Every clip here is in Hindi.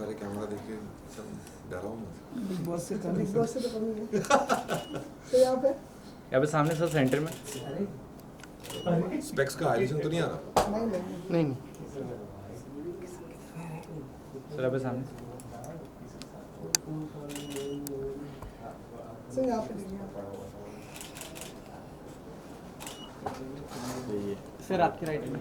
सारे कैमरा देख के सब डरा हूँ मैं। बिग बॉस से तो कमी है। तो यहाँ पे सामने सर सेंटर में। स्पेक्स का हाइलाइशन तो नहीं आ रहा? नहीं नहीं सर यहाँ पे सामने सर यहाँ पे देखिए सर आपकी राइट में।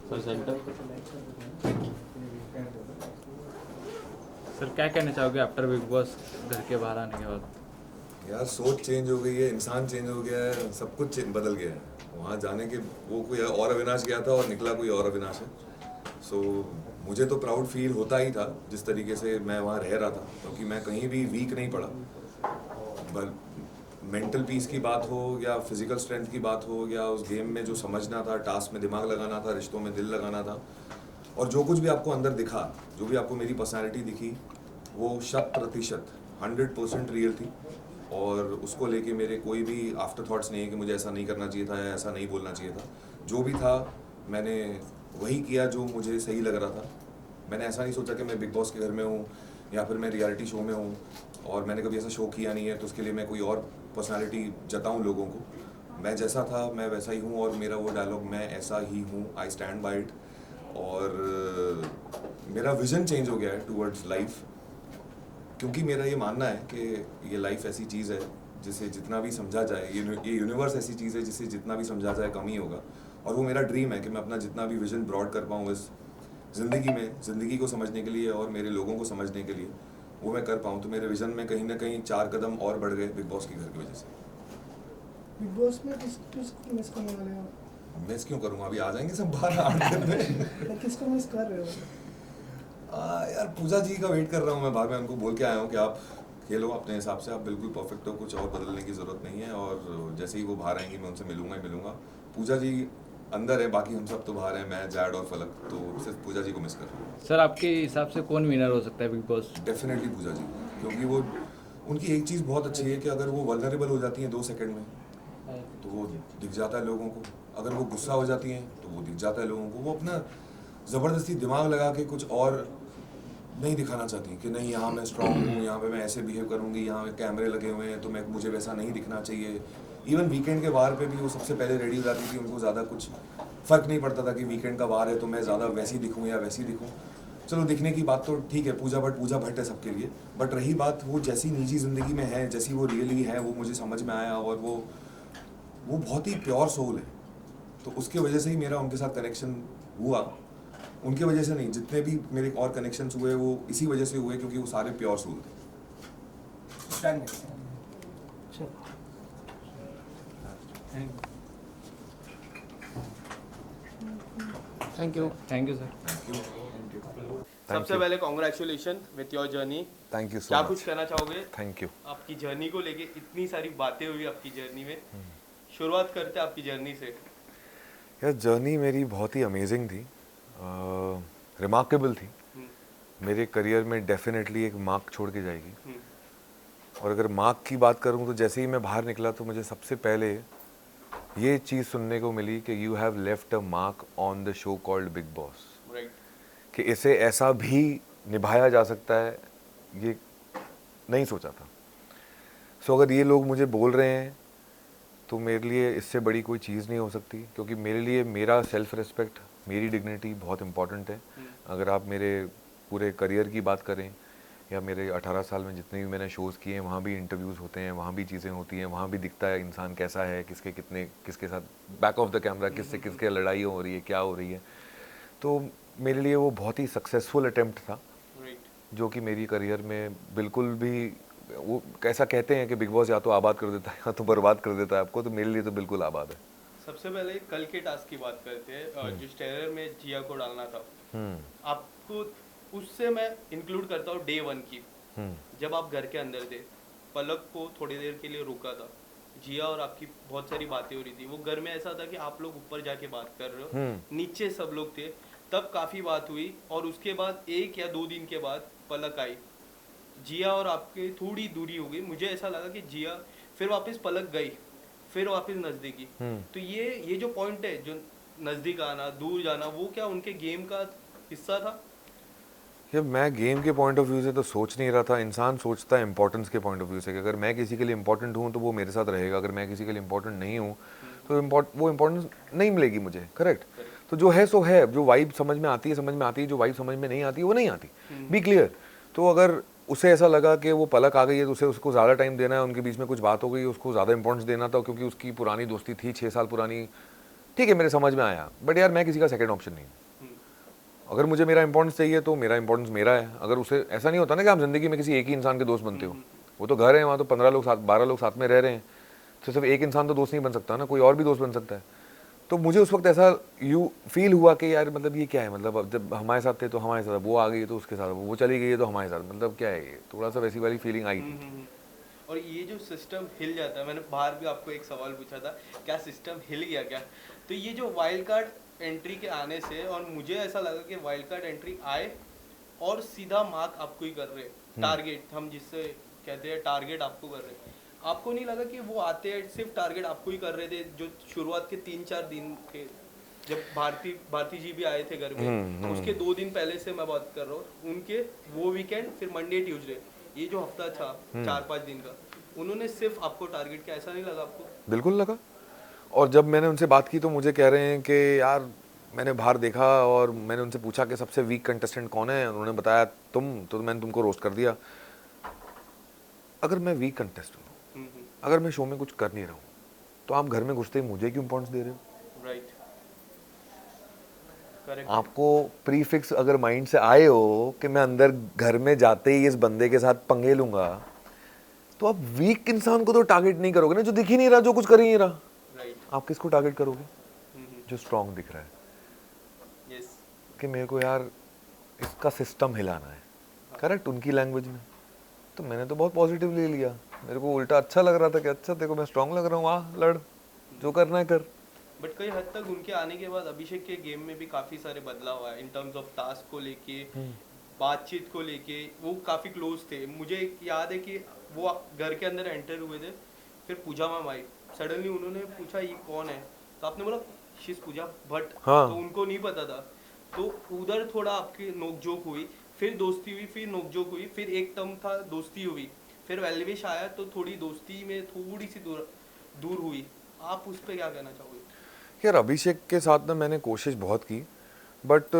Sir centre. सर क्या कहना चाहोगे आफ्टर बिग बॉस घर के बाहर आने के बाद? यार सोच चेंज हो गई है, इंसान चेंज हो गया है, सब कुछ बदल गया है। वहाँ जाने के वो कोई और अविनाश गया था और निकला कोई और अविनाश है। सो मुझे तो प्राउड फील होता ही था जिस तरीके से मैं वहाँ रह रहा था, क्योंकि मैं कहीं भी वीक नहीं पड़ा। मेंटल पीस की बात हो या फिजिकल स्ट्रेंथ की बात हो या उस गेम में जो समझना था, टास्क में दिमाग लगाना था, रिश्तों में दिल लगाना था, और जो कुछ भी आपको अंदर दिखा, जो भी आपको मेरी पर्सनालिटी दिखी, वो 100% रियल थी। और उसको लेके मेरे कोई भी आफ्टर थॉट्स नहीं है कि मुझे ऐसा नहीं करना चाहिए था या ऐसा नहीं बोलना चाहिए था। जो भी था मैंने वही किया जो मुझे सही लग रहा था। मैंने ऐसा नहीं सोचा कि मैं बिग बॉस के घर में हूँ या फिर मैं रियलिटी शो में हूँ और मैंने कभी ऐसा शो किया नहीं है तो उसके लिए मैं कोई और पर्सनालिटी जताऊँ लोगों को। मैं जैसा था मैं वैसा ही हूँ और मेरा वो डायलॉग मैं ऐसा ही हूँ, आई स्टैंड बाय इट। और मेरा विज़न चेंज हो गया है टूवर्ड्स लाइफ, क्योंकि मेरा ये मानना है कि ये लाइफ ऐसी चीज़ है जिसे जितना भी समझा जाए, ये यूनिवर्स ऐसी चीज़ है जिसे जितना भी समझा जाए कम ही होगा। और वो मेरा ड्रीम है कि मैं अपना जितना भी विज़न ब्रॉड कर पाऊँ इस ज़िंदगी में, ज़िंदगी को समझने के लिए और मेरे लोगों को समझने के लिए, वो मैं कर पाऊँ। तो मेरे विज़न में कहीं ना कहीं 4 कदम और बढ़ गए बिग बॉस के घर की वजह से। बिग बॉस में किसको मिस करने वाले हो? मिस क्यों करूँगा, अभी आ जाएंगे सब बाहर 8 दिन में। किसको मिस कर रहे हो? यार पूजा जी का वेट कर रहा हूँ मैं बाहर में। उनको बोल के आया हूँ कि आप खेलो अपने हिसाब से, आप बिल्कुल परफेक्ट हो, कुछ और बदलने की ज़रूरत नहीं है। और जैसे ही वो बाहर आएंगी मैं उनसे मिलूंगा ही मिलूंगा। पूजा जी अंदर है, बाकी हम सब तो बाहर हैं, मैं जैड और फलक, तो सिर्फ पूजा जी को मिस कर रहा हूँ। सर आपके हिसाब से कौन विनर हो सकता है बिग बॉस? डेफिनेटली पूजा जी, क्योंकि वो उनकी एक चीज़ बहुत अच्छी है कि अगर वो वल्नरेबल हो जाती हैं 2 सेकंड में तो वो दिख जाता है लोगों को। अगर वो गुस्सा हो जाती हैं तो वो दिख जाता है लोगों को। वो अपना ज़बरदस्ती दिमाग लगा के कुछ और नहीं दिखाना चाहती कि नहीं यहाँ मैं स्ट्रांग हूँ, यहाँ पे मैं ऐसे बिहेव करूँगी, यहाँ कैमरे लगे हुए हैं तो मैं मुझे वैसा नहीं दिखना चाहिए। इवन वीकेंड के वार पे भी वो सबसे पहले रेडी हो जाती थी। उनको ज़्यादा कुछ फ़र्क नहीं पड़ता था कि वीकेंड का वार है तो मैं ज़्यादा वैसी दिखूँ या वैसी दिखूँ। चलो दिखने की बात तो ठीक है, पूजा भट्ट है सबके लिए, बट रही बात वो जैसी निजी ज़िंदगी में है, जैसी वो रियली है, वो मुझे समझ में आया। और वो बहुत ही प्योर सोल है, तो उसके वजह से ही मेरा उनके साथ कनेक्शन हुआ। उनके वजह से नहीं, जितने भी मेरे और कनेक्शंस हुए वो इसी वजह से हुए क्योंकि वो सारे प्योर सोल थे। Thank you sir. सबसे पहले congratulation with your journey. Thank you so क्या मच। कुछ कहना चाहोगे? Thank you. आपकी जर्नी को लेके इतनी सारी बातें हुई आपकी जर्नी में। शुरुआत करते हैं आपकी जर्नी से। यार जर्नी मेरी बहुत ही अमेजिंग थी, रिमार्केबल थी। मेरे करियर में डेफिनेटली एक मार्क छोड़ के जाएगी। और अगर मार्क की बात करूं तो जैसे ही मैं बाहर निकला तो मुझे सबसे पहले ये चीज़ सुनने को मिली कि you have left a mark on the show called big boss. कि इसे ऐसा भी निभाया जा सकता है, ये नहीं सोचा था। सो अगर ये लोग मुझे बोल रहे हैं तो मेरे लिए इससे बड़ी कोई चीज़ नहीं हो सकती, क्योंकि मेरे लिए मेरा सेल्फ रिस्पेक्ट, मेरी डिग्निटी बहुत इम्पॉर्टेंट है। अगर आप मेरे पूरे करियर की बात करें या मेरे 18 साल में जितने भी मैंने शोज़ किए हैं, वहाँ भी इंटरव्यूज़ होते हैं, वहाँ भी चीज़ें होती हैं, वहाँ भी दिखता है इंसान कैसा है, किसके साथ बैक ऑफ द कैमरा किससे किसके लड़ाई हो रही है, क्या हो रही है। तो मेरे लिए वो बहुत ही सक्सेसफुल अटेम्प्ट था, जो कि मेरी करियर में बिल्कुल भी, वो कैसा कहते हैं कि बिग बॉस या तो आबाद कर देता है या तो बर्बाद कर देता है आपको, तो मेरे लिए तो बिल्कुल आबाद है। सबसे पहले कल के टास्क की बात करते हैं। जिस टेरर में जिया को डालना था, आपको उससे मैं इंक्लूड करता हूँ डे 1 की। जब आप घर के अंदर थे, पलक को थोड़ी देर के लिए रोका था, जिया और आपकी बहुत सारी बातें हो रही थी। वो घर में ऐसा था कि आप लोग ऊपर जाके बात कर रहे हो, नीचे सब लोग थे, तब काफ़ी बात हुई। और उसके बाद 1 या 2 दिन के बाद पलक आई, जिया और आपके थोड़ी दूरी हो गई। मुझे ऐसा लगा कि जिया फिर वापस पलक गई, फिर वापस नज़दीकी। तो ये जो पॉइंट है, जो नज़दीक आना, दूर जाना, वो क्या उनके गेम का हिस्सा था? ये मैं गेम के पॉइंट ऑफ व्यू से तो सोच नहीं रहा था। इंसान सोचता है इंपॉर्टेंस के पॉइंट ऑफ व्यू से कि अगर मैं किसी के लिए इंपॉर्टेंट हूँ तो वो मेरे साथ रहेगा, अगर मैं किसी के लिए इंपॉर्टेंट नहीं हूँ तो वो इंपॉर्टेंस नहीं मिलेगी मुझे। करेक्ट। तो जो है सो है, जो वाइब समझ में आती है समझ में आती है, जो वाइब समझ में नहीं आती है वो नहीं आती। Be clear. तो अगर उसे ऐसा लगा कि वो पलक आ गई है तो उसे उसको ज़्यादा टाइम देना है, उनके बीच में कुछ बात हो गई, उसको ज़्यादा इंपॉर्टेंस देना था क्योंकि उसकी पुरानी दोस्ती थी 6 साल पुरानी, ठीक है मेरे समझ में आया। बट यार मैं किसी का सेकंड ऑप्शन नहीं हूँ। अगर मुझे मेरा इंपॉर्टेंस चाहिए तो मेरा इंपॉर्टेंस मेरा है। अगर उसे ऐसा नहीं होता ना कि आप ज़िंदगी में किसी एक ही इंसान के दोस्त बनते हो, वो तो घर है, वहाँ तो 15 लोग 12 लोग साथ में रह रहे हैं, तो सिर्फ एक इंसान तो दोस्त नहीं बन सकता ना, कोई और भी दोस्त बन सकता है। तो मुझे उस वक्त ऐसा फील हुआ कि यार मतलब ये क्या है, मतलब अब जब हमारे साथ थे तो हमारे साथ, वो आ गई तो उसके साथ, वो चली गई है तो हमारे साथ, मतलब क्या है ये, थोड़ा सा वैसी वाली फीलिंग आई थी। और ये जो सिस्टम हिल जाता है, मैंने बाहर भी आपको एक सवाल पूछा था, क्या सिस्टम हिल गया क्या? तो ये जो वाइल्ड कार्ड एंट्री के आने से, और मुझे ऐसा लगा कि वाइल्ड कार्ड एंट्री आए और सीधा मार्क आपको ही कर रहे, टारगेट हम जिससे कहते हैं टारगेट आपको कर रहे। आपको नहीं लगा कि वो आते हैं सिर्फ टारगेट आपको ही कर रहे थे? जो शुरुआत के 3-4 दिन थे, जब भारती जी भी आए थे घर में, उसके 2 दिन पहले से मैं बात कर रहा हूँ, उनके वो वीकेंड, फिर मंडे ट्यूसडे, ये जो हफ्ता था 4-5 दिन का, उन्होंने सिर्फ आपको टारगेट किया, ऐसा नहीं लगा आपको? बिल्कुल लगा। और जब मैंने उनसे बात की तो मुझे कह रहे हैं कि यार मैंने बाहर देखा और मैंने उनसे पूछा कि सबसे वीक कंटेस्टेंट कौन है, उन्होंने बताया तुम, तो मैंने तुमको रोस्ट कर दिया। अगर मैं वीक कंटेस्टेंट हूँ, अगर मैं शो में कुछ कर नहीं रहा हूँ, तो आप घर में घुसते ही मुझे क्यों इम्पोर्टेंस दे रहे हो? Right, correct. आपको प्रीफिक्स अगर माइंड से आए हो कि मैं अंदर घर में जाते ही इस बंदे के साथ पंगे लूंगा, तो आप वीक इंसान को तो टारगेट नहीं करोगे ना, जो दिख ही नहीं रहा, जो कुछ कर ही नहीं रहा। राइट। आप किसको टारगेट करोगे? जो स्ट्रांग दिख रहा है। यस। कि मेरे को यार इसका सिस्टम हिलाना है, करेक्ट, उनकी लैंग्वेज में। तो मैंने तो बहुत पॉजिटिवली लिया, मेरे को उल्टा अच्छा लग रहा था कि अच्छा देखो मैं स्ट्रांग लग रहा हूँ, आ लड़, जो करना है कर। बट कई हद तक उनके आने के बाद अभिषेक के गेम में भी काफ़ी सारे बदलाव आए, इन टर्म्स ऑफ टास्क को लेके, बातचीत को लेके, वो काफ़ी क्लोज थे। मुझे याद है कि वो घर के अंदर एंटर हुए थे, फिर पूजा मैम आई, सडनली उन्होंने पूछा ये कौन है, तो आपने बोला शीज पूजा भट्ट। हाँ। तो उनको नहीं पता था, तो उधर थोड़ा आपकी नोकझोंक हुई, फिर दोस्ती हुई, फिर नोकझोंक हुई, फिर एक टर्म था दोस्ती हुई, फिर वेलविश आया तो थोड़ी दोस्ती में थोड़ी सी दूर हुई। आप उस पर क्या कहना चाहोगे? यार अभिषेक के साथ ना मैंने कोशिश बहुत की, बट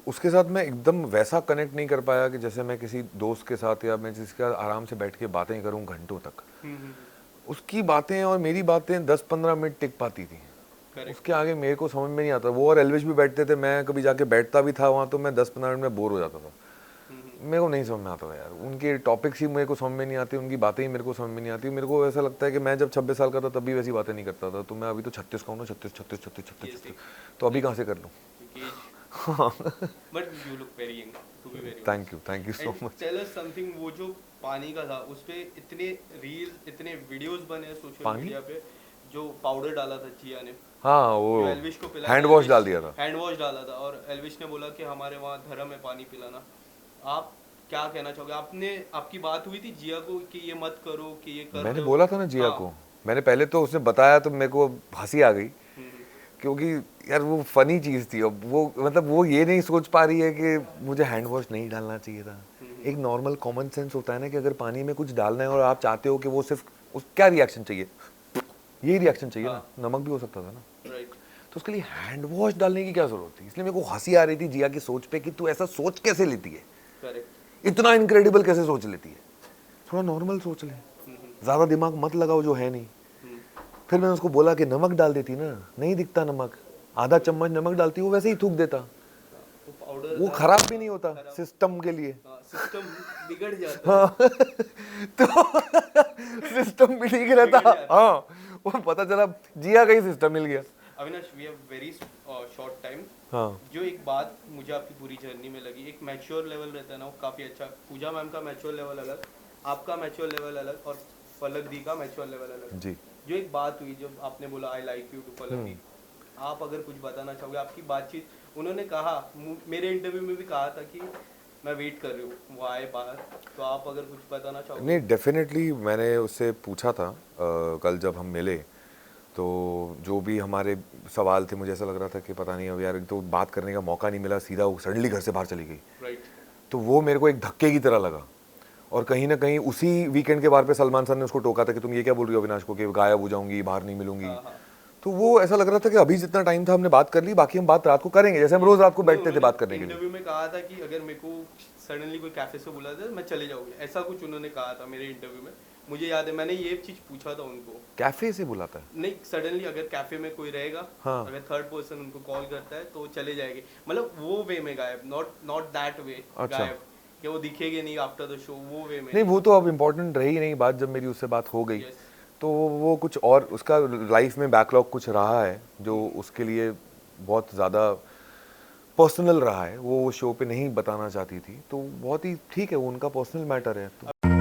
उसके साथ मैं एकदम वैसा कनेक्ट नहीं कर पाया कि जैसे मैं किसी दोस्त के साथ या मैं जिसके साथ आराम से बैठ के बातें करूं घंटों तक। उसकी बातें और मेरी बातें 10-15 मिनट टिक पाती थी, उसके आगे मेरे को समझ में नहीं आता। वो और एलविश भी बैठते थे, मैं कभी जाके बैठता भी था वहाँ तो मैं 10-15 मिनट में बोर हो जाता था। मेरे को नहीं समझ में आता था यार, उनके टॉपिक्स ही मेरे को समझ में नहीं आती, उनकी बातें ही मेरे को समझ में नहीं आती। मेरे को ऐसा लगता है कि मैं जब 26 साल का था तब भी वैसी बातें नहीं करता था, तो मैं अभी तो 36 का हूँ ना, 36, तो अभी कहाँ से कर लूँ? But you look very young, to be very thank you so And much. tell us something, वो जो पानी का था उस पे इतने रील्स, इतने वीडियोस बने सोशल पानी? मीडिया पे, जो पाउडर डाला था जिया ने, हाँ वो जो एल्विश को पिलाया, हैंड वॉश डाल दिया था। हैंड वॉश डाला था, और एल्विश ने बोला कि हमारे वहाँ धर्म है पानी पिलाना। आप क्या कहना चाहोगे? आपकी बात हुई थी जिया को कि ये मत करो, कि ये कर मैंने रहे हो? बोला था ना जिया को, मैंने पहले तो उसने बताया तो मेरे को हंसी आ गई, क्योंकि यार वो फनी चीज़ थी। अब वो मतलब वो ये नहीं सोच पा रही है कि मुझे हैंड वॉश नहीं डालना चाहिए था। एक नॉर्मल कॉमन सेंस होता है ना कि अगर पानी में कुछ डालना है और आप चाहते हो कि वो सिर्फ उस क्या रिएक्शन चाहिए, यही रिएक्शन चाहिए ना, नमक भी हो सकता था ना। तो उसके लिए हैंड वॉश डालने की क्या जरूरत थी? इसलिए मेरे को हंसी आ रही थी जिया की सोच पे कि तू ऐसा सोच कैसे लेती है, इतना इनक्रेडिबल कैसे सोच लेती है। थोड़ा नॉर्मल सोच ले, ज़्यादा दिमाग मत लगाओ जो है नहीं। फिर मैंने उसको बोला कि नमक डाल देती ना, नहीं दिखता नमक, आधा चम्मच नमक डालती, वो वैसे ही थूक देता, वो खराब भी नहीं होता सिस्टम के लिए। सिस्टम बिगड़ जाता। हाँ तो सिस्टम भी ठीक रहता। हाँ वो पता चला जिया का ही सिस्टम मिल गया। Avinash, we have very short time. हाँ जो एक बात मुझे आपकी पूरी जर्नी में लगी, एक मैच्योर लेवल रहता है ना, वो काफ़ी अच्छा। पूजा मैम का मैच्योर लेवल अलग, आपका मैच्योर लेवल अलग, और पलक दी का मैच्योर लेवल अलग जी। जो एक बात हुई जब आपने बोला आई लाइक यू टू पलक दी, आप अगर कुछ बताना चाहोगे? आपकी बातचीत, उन्होंने कहा, मेरे इंटरव्यू में भी कहा था कि मैं वेट कर रही हूँ वो आए बाहर, तो आप अगर कुछ बताना चाहोगे? नहीं डेफिनेटली मैंने उससे पूछा था कल जब हम मिले, तो जो भी हमारे सवाल थे मुझे ऐसा लग रहा था कि पता नहीं अब यार तो बात करने का मौका नहीं मिला, सीधा वो सडनली घर से बाहर चली गई। राइट। तो वो मेरे को एक धक्के की तरह लगा। और कहीं ना कहीं उसी वीकेंड के बार पे सलमान सर ने उसको टोका था कि तुम ये क्या बोल रही हो अविनाश को कि गायब हो जाऊंगी, बाहर नहीं मिलूंगी। तो वो ऐसा लग रहा था कि अभी जितना टाइम था हमने बात कर ली, बाकी हम बात रात को करेंगे, जैसे हम रोज रात को बैठते थे बात करने के लिए। इंटरव्यू में कहा था कि अगर मेरे को सडनली कोई कैफे से बुला दे मैं चले जाऊंगी, ऐसा कुछ उन्होंने कहा था मेरे इंटरव्यू में। मुझे याद है मैंने ये चीज पूछा था उनको। कैफे से बुलाता है? नहीं, सडनली अगर कैफे में कोई रहेगा, हाँ। अगर थर्ड पर्सन उनको कॉल करता है तो चले जाएंगे, मतलब वो वे में गायब, नॉट दैट वे अच्छा। गायब कि वो दिखेंगे नहीं आफ्टर द शो, वो वे में नहीं, वो तो अब इम्पोर्टेंट रही नहीं बात। जब मेरी उससे बात हो गई Yes. तो वो कुछ और उसका लाइफ में बैकलॉग कुछ रहा है जो उसके लिए बहुत ज़्यादा पर्सनल रहा है, वो शो पे नहीं बताना चाहती थी। तो बहुत ही ठीक है, वो उनका पर्सनल मैटर है। तो